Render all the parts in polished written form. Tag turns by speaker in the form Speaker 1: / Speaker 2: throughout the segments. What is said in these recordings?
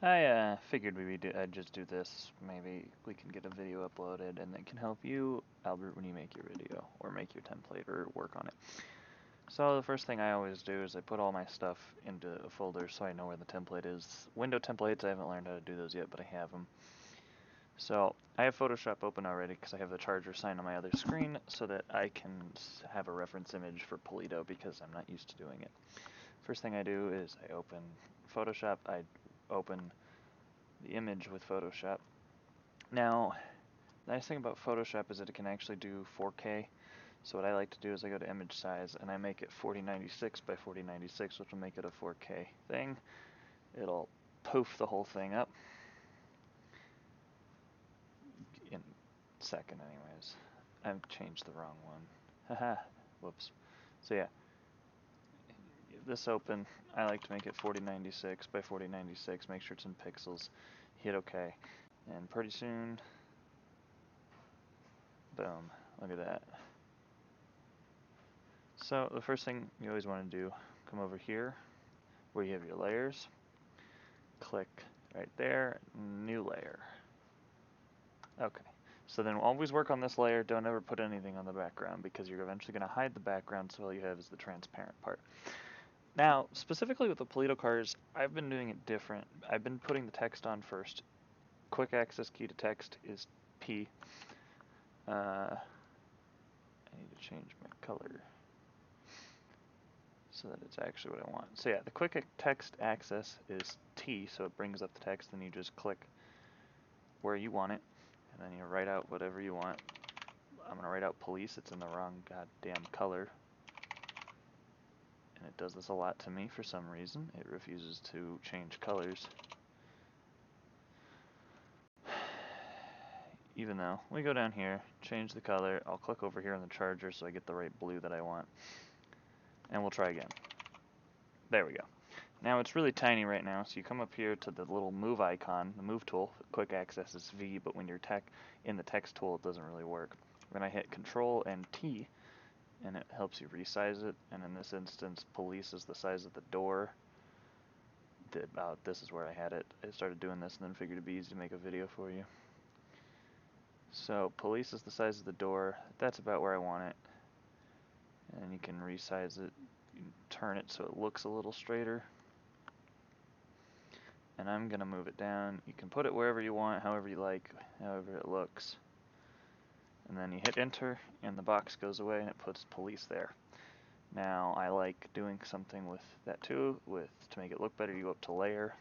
Speaker 1: I figured I'd just do this. Maybe we can get a video uploaded and that can help you, Albert, when you make your video or make your template or work on it. So the first thing I always do is I put all my stuff into a folder so I know where the template is. Window templates, I haven't learned how to do those yet, but I have them. So I have Photoshop open already because I have the charger sign on my other screen so that I can have a reference image for Polito because I'm not used to doing it. First thing I do is I open Photoshop, I open the image with Photoshop. Now, the nice thing about Photoshop is that it can actually do 4K. So what I like to do is I go to image size and I make it 4096 by 4096, which will make it a 4K thing. It'll poof the whole thing up in a second anyways. I've changed the wrong one. Haha, whoops. So yeah, this open, I like to make it 4096 by 4096, make sure it's in pixels, hit OK, and pretty soon, boom, look at that. So the first thing you always want to do, come over here where you have your layers, click right there, new layer. Okay, so then always work on this layer, don't ever put anything on the background because you're eventually going to hide the background, so all you have is the transparent part. Now, specifically with the Polito cars, I've been doing it different. I've been putting the text on first. Quick access key to text is P. I need to change my color so that it's actually what I want. So yeah, the quick text access is T, so it brings up the text, and you just click where you want it, and then you write out whatever you want. I'm gonna write out police, it's in the wrong goddamn color. And it does this a lot to me for some reason. It refuses to change colors. Even though we go down here, change the color, I'll click over here on the charger so I get the right blue that I want. And we'll try again. There we go. Now it's really tiny right now, so you come up here to the little move icon, the move tool. Quick access is V, but when you're in the text tool, it doesn't really work. Then I hit Control and T, and it helps you resize it. And in this instance, police is the size of the door. This is where I had it. I started doing this and then figured it'd be easy to make a video for you. So police is the size of the door. That's about where I want it. And you can resize it, turn it so it looks a little straighter. And I'm gonna move it down. You can put it wherever you want, however you like, however it looks. And then you hit enter and the box goes away and it puts police there. Now I like doing something with that too. To make it look better, you go up to layer,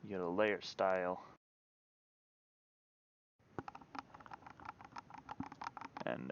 Speaker 1: you go to layer style, and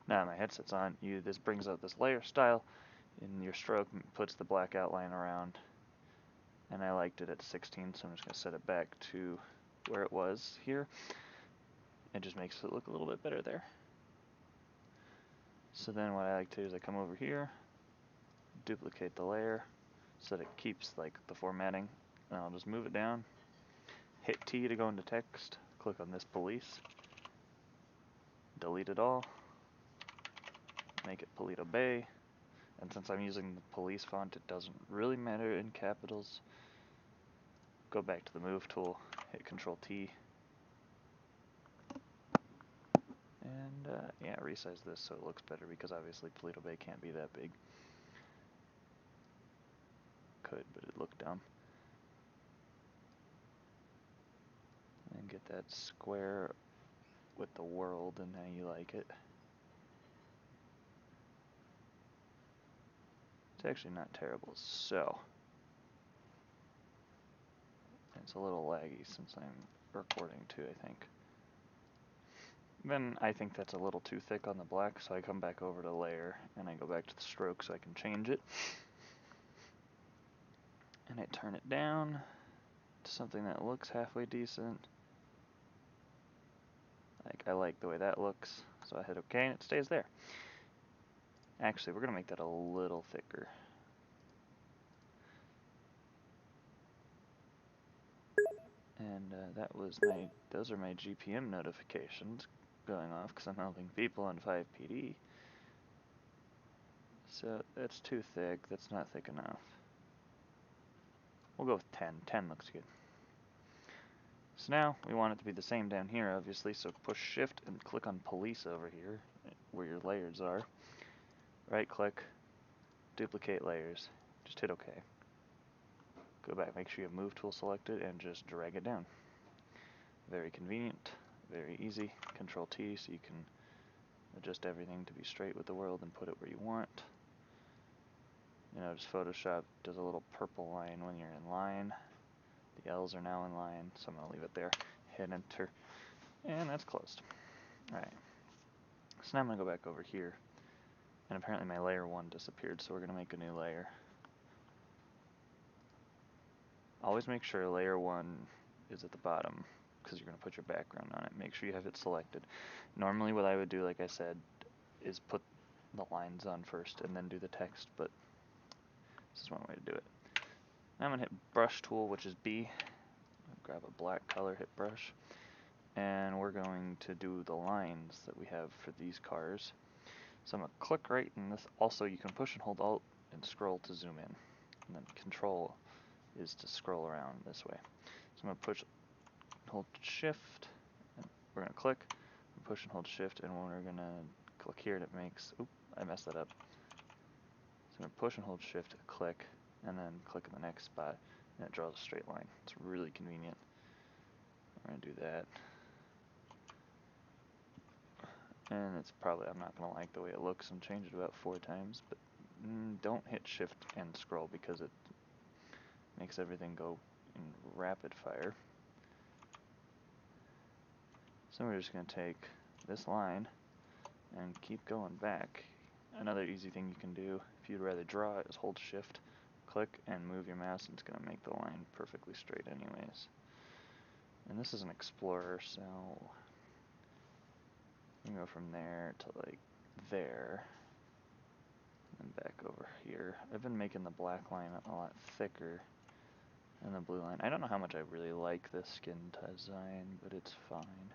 Speaker 1: now my headset's on. This brings up this layer style, and your stroke puts the black outline around. And I liked it at 16, so I'm just gonna set it back to where it was here. It just makes it look a little bit better there. So then what I like to do is I come over here, duplicate the layer so that it keeps like the formatting, and I'll just move it down, hit T to go into text, click on this police, delete it all, make it Polito Bay, and since I'm using the police font, it doesn't really matter in capitals. Go back to the move tool, hit Control T, and yeah, resize this so it looks better because obviously Polito Bay can't be that big. Could, but it looked dumb. And get that square with the world and how you like it. It's actually not terrible. So it's a little laggy since I'm recording too, I think. Then I think that's a little too thick on the black, so I come back over to layer and I go back to the stroke so I can change it. And I turn it down to something that looks halfway decent. I like the way that looks, so I hit OK and it stays there. Actually, we're gonna make that a little thicker. And those are my GPM notifications going off because I'm helping people on 5PD. So that's too thick, that's not thick enough. We'll go with 10. 10 looks good. So now we want it to be the same down here, obviously, so push shift and click on police over here, where your layers are. Right click, duplicate layers, just hit OK. Go back, make sure you have move tool selected, and just drag it down. Very convenient, very easy. Control T so you can adjust everything to be straight with the world and put it where you want. You notice Photoshop does a little purple line when you're in line. The L's are now in line, so I'm going to leave it there. Hit enter, and that's closed. Alright, so now I'm going to go back over here, and apparently my layer 1 disappeared, so we're going to make a new layer. Always make sure layer 1 is at the bottom, because you're going to put your background on it. Make sure you have it selected. Normally what I would do, like I said, is put the lines on first and then do the text, but this is one way to do it. Now I'm going to hit brush tool, which is B. Grab a black color, hit brush, and we're going to do the lines that we have for these cars. So I'm going to click right in this. Also, you can push and hold Alt and scroll to zoom in, and then Control is to scroll around this way. So I'm going to push, hold Shift, and we're going to click, and push and hold Shift, and when we're going to click here, and it makes, oop, I messed that up. So I'm going to push and hold Shift, click, and then click in the next spot, and it draws a straight line. It's really convenient. We're going to do that. And it's probably, I'm not going to like the way it looks and change it about 4 times, but don't hit Shift and scroll because it makes everything go in rapid fire. So we're just going to take this line and keep going back. Another easy thing you can do, if you'd rather draw it, is hold Shift, click, and move your mouse, and it's going to make the line perfectly straight anyways. And this is an Explorer, so you can go from there to like there, and back over here. I've been making the black line a lot thicker than the blue line. I don't know how much I really like this skin design, but it's fine.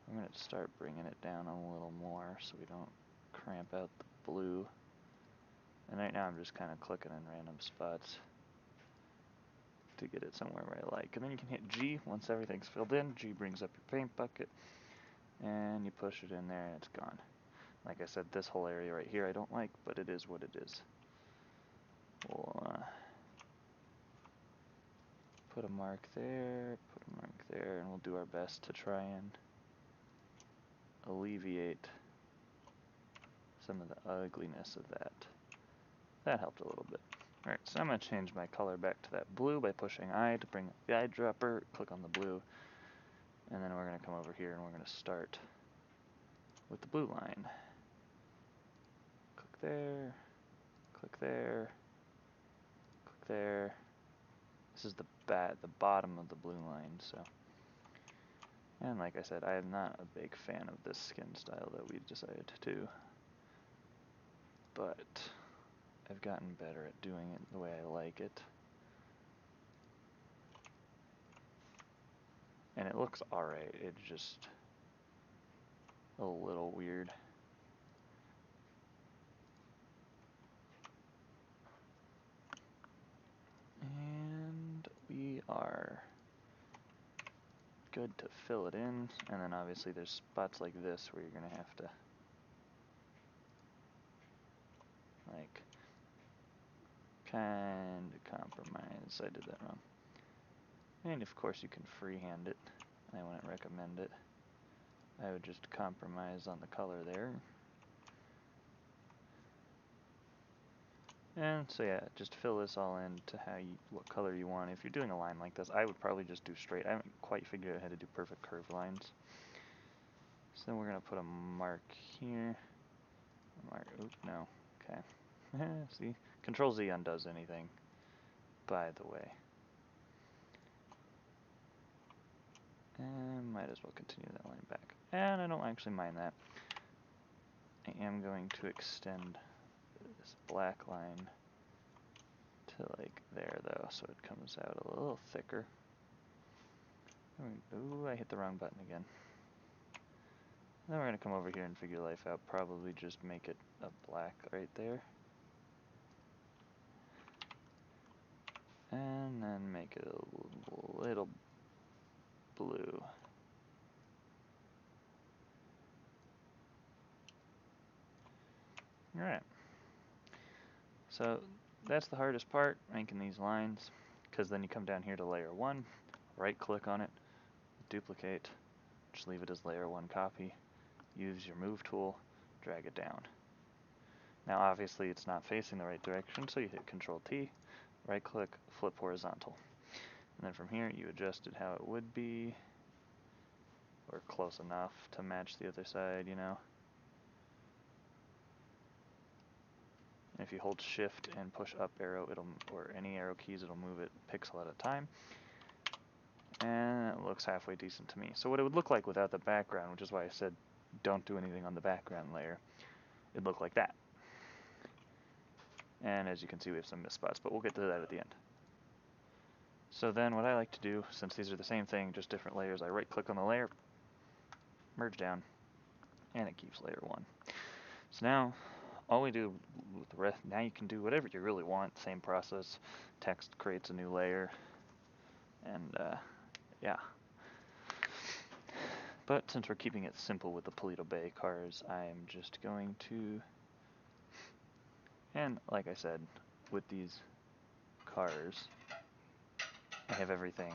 Speaker 1: I'm going to start bringing it down a little more so we don't cramp out the blue. And right now I'm just kind of clicking in random spots to get it somewhere where I like. And then you can hit G once everything's filled in. G brings up your paint bucket, and you push it in there and it's gone. Like I said, this whole area right here I don't like, but it is what it is. We'll put a mark there, put a mark there, and we'll do our best to try and alleviate some of the ugliness of that. That helped a little bit. Alright, so I'm going to change my color back to that blue by pushing I to bring up the eyedropper, click on the blue, and then we're going to come over here and we're going to start with the blue line. Click there, click there, click there. This is the bottom of the blue line, so. And like I said, I am not a big fan of this skin style that we decided to do, but I've gotten better at doing it the way I like it. And it looks alright, it's just a little weird. And we are good to fill it in, and then obviously there's spots like this where you're gonna have to like kind of compromise. I did that wrong. And of course you can freehand it. I wouldn't recommend it. I would just compromise on the color there. And so yeah, just fill this all in to what color you want. If you're doing a line like this, I would probably just do straight. I haven't quite figured out how to do perfect curve lines. So then we're gonna put a mark here. A mark, oops, no, okay. See, Control Z undoes anything, by the way. And might as well continue that line back. And I don't actually mind that. I am going to extend this black line to like there though, so it comes out a little thicker. Ooh, I hit the wrong button again. Then we're going to come over here and figure life out. Probably just make it a black right there. And then and make it a little blue. Alright, so that's the hardest part, making these lines, because then you come down here to layer 1, right click on it, duplicate, just leave it as layer 1 copy, use your move tool, drag it down. Now obviously it's not facing the right direction, so you hit Control T, right click, flip horizontal. And then from here you adjust it how it would be, or close enough to match the other side, you know. And if you hold shift and push up arrow, or any arrow keys, it'll move it a pixel at a time. And it looks halfway decent to me. So what it would look like without the background, which is why I said don't do anything on the background layer, it'd look like that. And as you can see, we have some missed spots, but we'll get to that at the end. So then what I like to do, since these are the same thing, just different layers, I right click on the layer, merge down, and it keeps layer 1. So now all we do with the rest, now you can do whatever you really want, same process. Text creates a new layer, and yeah. But since we're keeping it simple with the Paleto Bay cars, I'm just going to, and like I said, with these cars, I have everything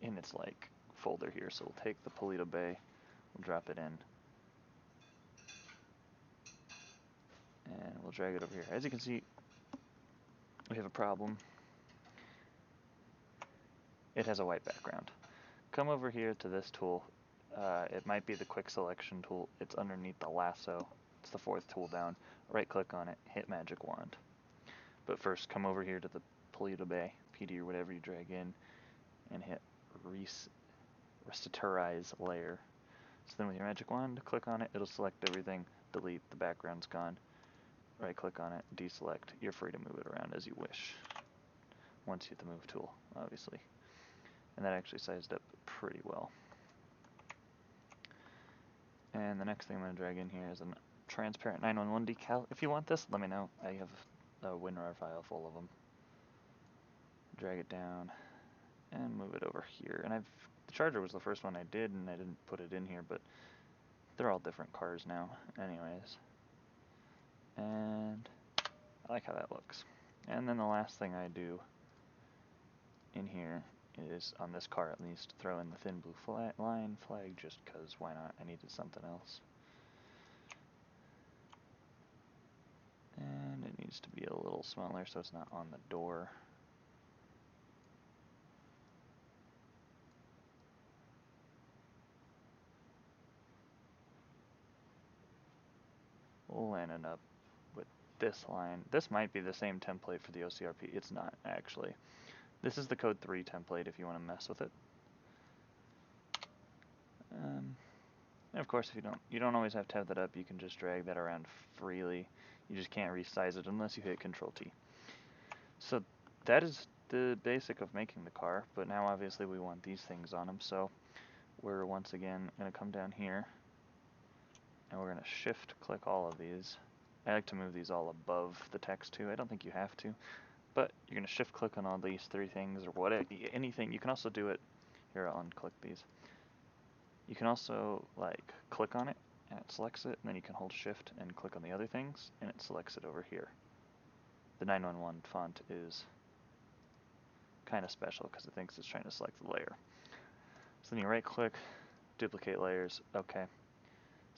Speaker 1: in its like folder here. So we'll take the Paleto Bay, we'll drop it in, and we'll drag it over here. As you can see, we have a problem. It has a white background. Come over here to this tool. It might be the quick selection tool. It's underneath the lasso. It's the 4th tool down. Right click on it, hit magic wand. But first come over here to the Paleto Bay, PD or whatever you drag in, and hit rasterize layer. So then with your magic wand, click on it, it'll select everything, delete, the background's gone. Right click on it, deselect. You're free to move it around as you wish. Once you hit the move tool, obviously. And that actually sized up pretty well. And the next thing I'm going to drag in here is a transparent 911 decal. If you want this, let me know. I have a WinRAR file full of them. Drag it down and move it over here. And the Charger was the first one I did, and I didn't put it in here, but they're all different cars now anyways. And I like how that looks. And then the last thing I do in here is, on this car at least, throw in the thin blue line flag, just because why not? I needed something else. And it needs to be a little smaller so it's not on the door. We'll line it up with this line. This might be the same template for the OCRP. It's not, actually. This is the code 3 template if you want to mess with it. And of course, if you don't always have to have that up. You can just drag that around freely. You just can't resize it unless you hit Control T. So that is the basic of making the car, but now obviously we want these things on them, so we're once again going to come down here, and we're going to shift click all of these. I like to move these all above the text too. I don't think you have to, but you're going to shift click on all these 3 things, or whatever, anything. You can also do it, here I'll unclick these. You can also like click on it and it selects it, and then you can hold shift and click on the other things and it selects it over here. The 911 font is kind of special because it thinks it's trying to select the layer. So then you right click, duplicate layers, okay.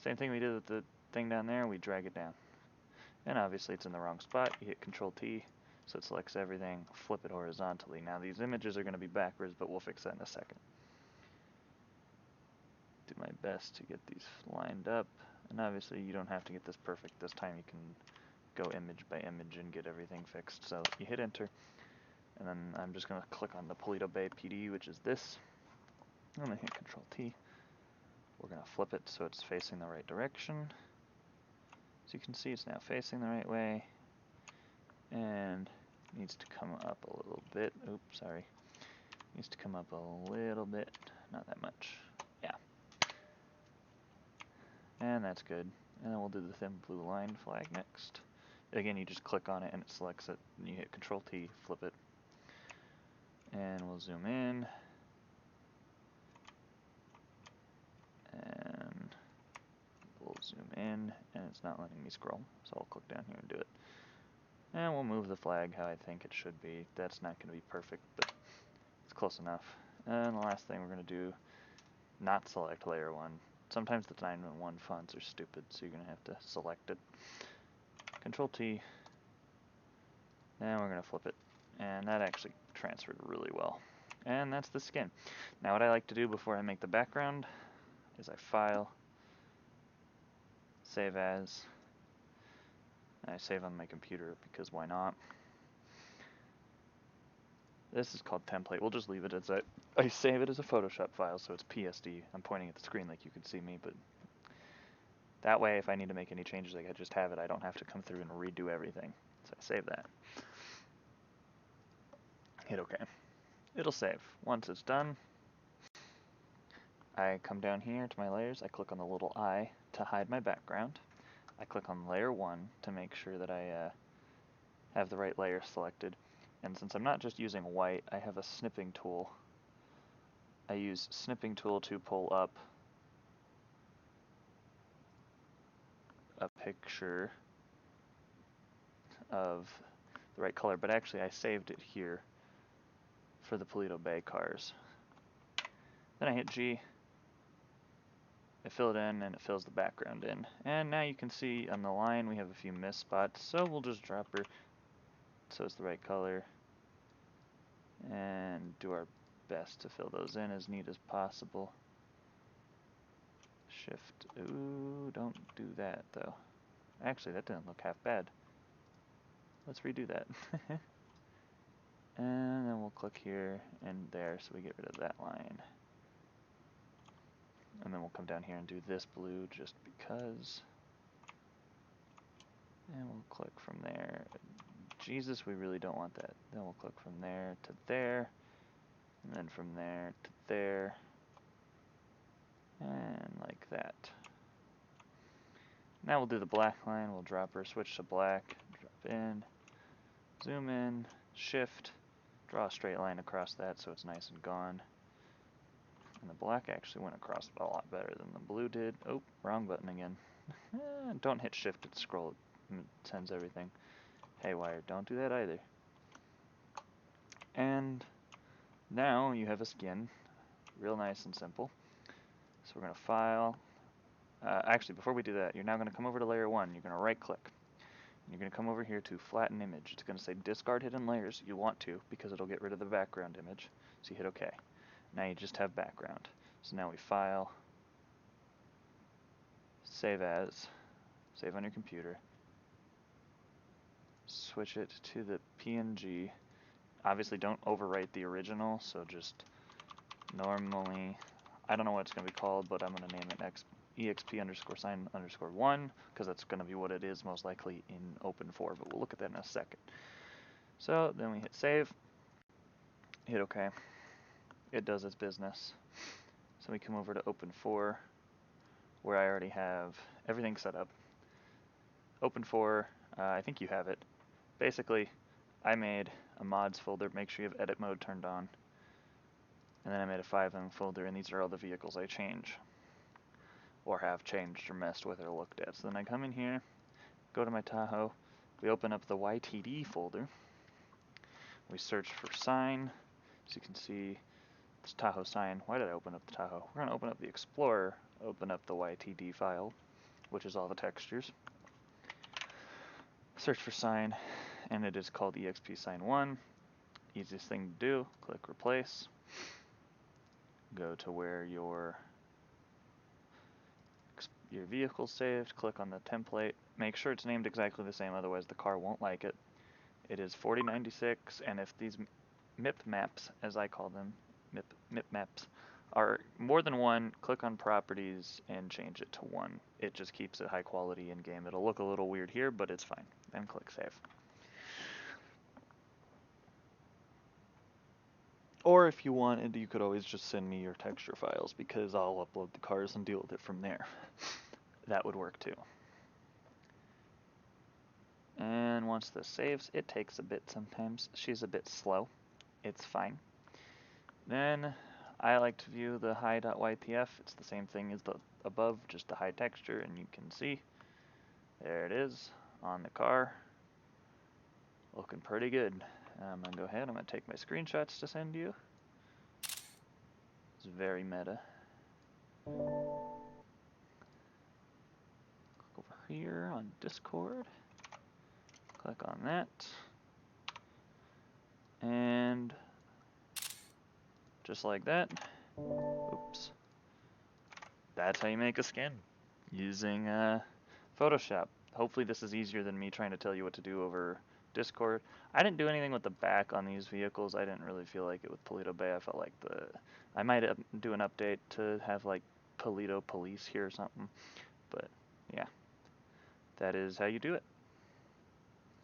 Speaker 1: Same thing we did with the thing down there, we drag it down. And obviously it's in the wrong spot, you hit Control T, so it selects everything, flip it horizontally. Now these images are going to be backwards, but we'll fix that in a second. Do my best to get these lined up, and obviously you don't have to get this perfect this time. You can go image by image and get everything fixed. So you hit enter, and then I'm just going to click on the Paleto Bay PD, which is this. I'm going to hit Control T. We're going to flip it so it's facing the right direction. So you can see it's now facing the right way, and it needs to come up a little bit. Oops, sorry. It needs to come up a little bit, not that much. Yeah. And that's good. And then we'll do the thin blue line flag next. Again, you just click on it and it selects it, and you hit Control T, flip it. And we'll zoom in. And we'll zoom in, and it's not letting me scroll, so I'll click down here and do it. And we'll move the flag how I think it should be. That's not going to be perfect, but it's close enough. And the last thing we're going to do, not select layer 1. Sometimes the 911 fonts are stupid, so you're going to have to select it. Control T. And we're going to flip it. And that actually transferred really well. And that's the skin. Now what I like to do before I make the background is I file, save as, and I save on my computer because why not? This is called template. We'll just leave it as I save it as a Photoshop file, so it's PSD. I'm pointing at the screen like you can see me, but that way if I need to make any changes, I just have it. I don't have to come through and redo everything. So I save that. Hit OK. It'll save. Once it's done, I come down here to my layers. I click on the little eye to hide my background. I click on layer 1 to make sure that I have the right layer selected. And since I'm not just using white, I have a snipping tool. I use snipping tool to pull up a picture of the right color, but actually I saved it here for the Paleto Bay cars. Then I hit G, I fill it in, and it fills the background in. And now you can see on the line we have a few missed spots, so we'll just drop her so it's the right color and do our best to fill those in as neat as possible. Shift, ooh, don't do that though. Actually, that didn't look half bad. Let's redo that. And then we'll click here and there so we get rid of that line. And then we'll come down here and do this blue just because. And we'll click from there. Jesus, we really don't want that. Then we'll click from there to there. And then from there to there. And like that. Now we'll do the black line. We'll drop her, switch to black, drop in, zoom in, shift, draw a straight line across that so it's nice and gone. And the black actually went across a lot better than the blue did. Oh, wrong button again. Don't hit shift to scroll, it sends everything haywire. Don't do that either. And now you have a skin, real nice and simple. So we're going to file. Actually, before we do that, you're now going to come over to layer 1. You're going to right click. You're going to come over here to flatten image. It's going to say discard hidden layers. You want to because it'll get rid of the background image. So you hit OK. Now you just have background. So now we file, save as, save on your computer, switch it to the PNG. Obviously don't overwrite the original, so just normally, I don't know what it's going to be called, but I'm going to name it exp_sign_1 because that's going to be what it is most likely in Open4, but we'll look at that in a second. So then we hit save, hit OK. It does its business. So we come over to Open4 where I already have everything set up. Open4, I think you have it. Basically, I made a mods folder. Make sure you have edit mode turned on. And then I made a 5M folder, and these are all the vehicles I change, or have changed, or messed with, or looked at. So then I come in here, go to my Tahoe, we open up the YTD folder, we search for sign, so you can see this Tahoe sign. Why did I open up the Tahoe? We're going to open up the Explorer, open up the YTD file, which is all the textures. Search for sign, and it is called EXP_sign1. Easiest thing to do, click replace, go to where your vehicle's saved, click on the template, make sure it's named exactly the same, otherwise the car won't like it. It is 4096, and if these MIP maps, as I call them, MIP maps, are more than one, click on properties and change it to 1. It just keeps it high quality in game. It'll look a little weird here, but it's fine. Then click save. Or if you wanted, you could always just send me your texture files because I'll upload the cars and deal with it from there. That would work too. And once this saves, it takes a bit sometimes. She's a bit slow. It's fine. Then I like to view the high.ypf. It's the same thing as the above, just a high texture, and you can see there it is on the car, looking pretty good. I'm gonna go ahead. I'm gonna take my screenshots to send you. It's very meta. Click over here on Discord. Click on that, and just like that. Oops. That's how you make a skin using Photoshop. Hopefully this is easier than me trying to tell you what to do over Discord. I didn't do anything with the back on these vehicles. I didn't really feel like it with Paleto Bay. I felt like I might do an update to have like Paleto Police here or something. But yeah, that is how you do it.